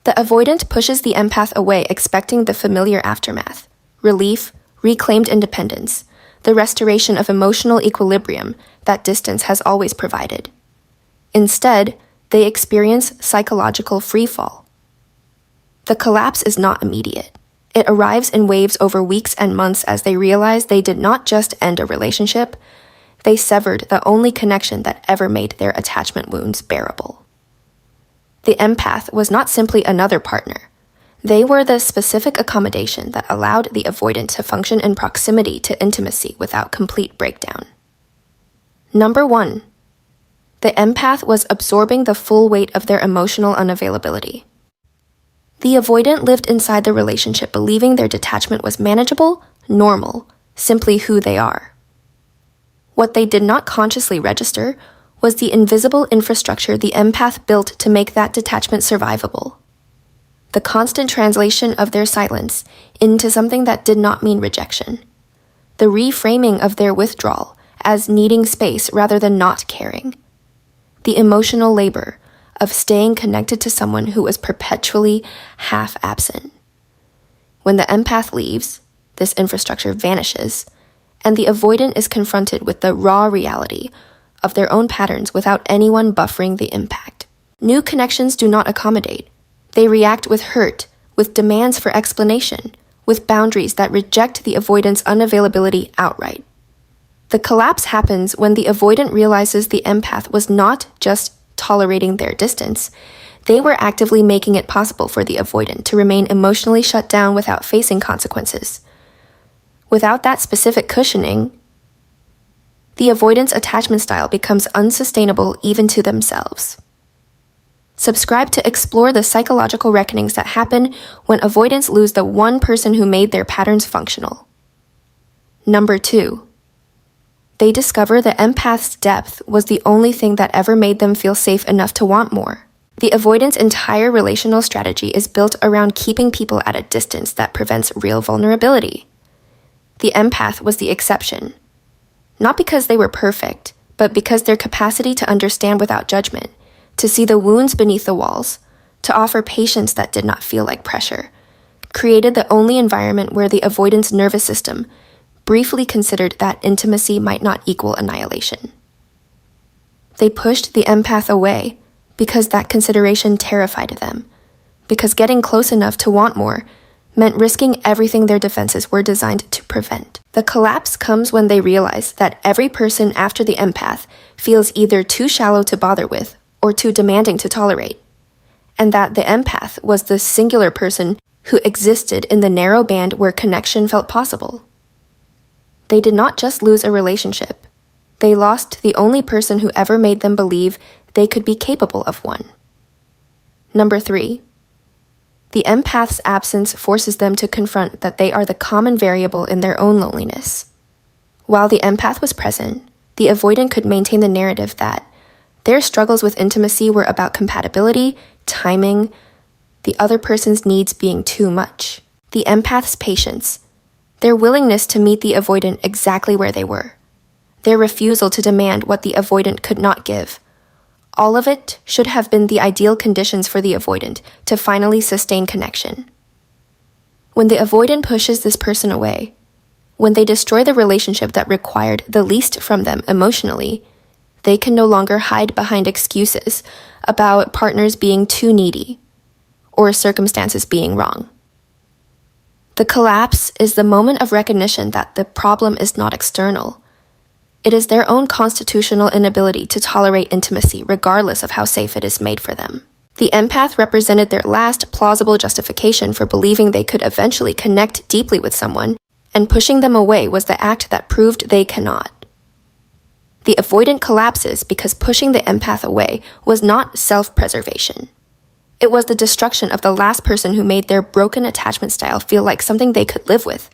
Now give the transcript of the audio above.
The avoidant pushes the empath away, expecting the familiar aftermath: relief, reclaimed independence, the restoration of emotional equilibrium that distance has always provided. Instead, they experience psychological freefall. The collapse is not immediate. It arrives in waves over weeks and months as they realize they did not just end a relationship, they severed the only connection that ever made their attachment wounds bearable. The empath was not simply another partner. They were the specific accommodation that allowed the avoidant to function in proximity to intimacy without complete breakdown. Number 1. The empath was absorbing the full weight of their emotional unavailability. The avoidant lived inside the relationship believing their detachment was manageable, normal, simply who they are. What they did not consciously register was the invisible infrastructure the empath built to make that detachment survivable. The constant translation of their silence into something that did not mean rejection. The reframing of their withdrawal as needing space rather than not caring. The emotional labor of staying connected to someone who was perpetually half absent. When the empath leaves, this infrastructure vanishes, and the avoidant is confronted with the raw reality of their own patterns without anyone buffering the impact. New connections do not accommodate. They react with hurt, with demands for explanation, with boundaries that reject the avoidant's unavailability outright. The collapse happens when the avoidant realizes the empath was not just tolerating their distance, they were actively making it possible for the avoidant to remain emotionally shut down without facing consequences. Without that specific cushioning, the avoidant's attachment style becomes unsustainable even to themselves. Subscribe to explore the psychological reckonings that happen when avoidants lose the one person who made their patterns functional. Number 2. They discover the empath's depth was the only thing that ever made them feel safe enough to want more. The avoidant's entire relational strategy is built around keeping people at a distance that prevents real vulnerability. The empath was the exception. Not because they were perfect, but because their capacity to understand without judgment, to see the wounds beneath the walls, to offer patience that did not feel like pressure, created the only environment where the avoidant's nervous system briefly considered that intimacy might not equal annihilation. They pushed the empath away because that consideration terrified them, because getting close enough to want more meant risking everything their defenses were designed to prevent. The collapse comes when they realize that every person after the empath feels either too shallow to bother with or too demanding to tolerate, and that the empath was the singular person who existed in the narrow band where connection felt possible. They did not just lose a relationship, they lost the only person who ever made them believe they could be capable of one. Number 3. The empath's absence forces them to confront that they are the common variable in their own loneliness. While the empath was present, the avoidant could maintain the narrative that their struggles with intimacy were about compatibility, timing, the other person's needs being too much. The empath's patience, their willingness to meet the avoidant exactly where they were, their refusal to demand what the avoidant could not give. All of it should have been the ideal conditions for the avoidant to finally sustain connection. When the avoidant pushes this person away, when they destroy the relationship that required the least from them emotionally, they can no longer hide behind excuses about partners being too needy or circumstances being wrong. The collapse is the moment of recognition that the problem is not external. It is their own constitutional inability to tolerate intimacy regardless of how safe it is made for them. The empath represented their last plausible justification for believing they could eventually connect deeply with someone, and pushing them away was the act that proved they cannot. The avoidant collapses because pushing the empath away was not self-preservation. It was the destruction of the last person who made their broken attachment style feel like something they could live with,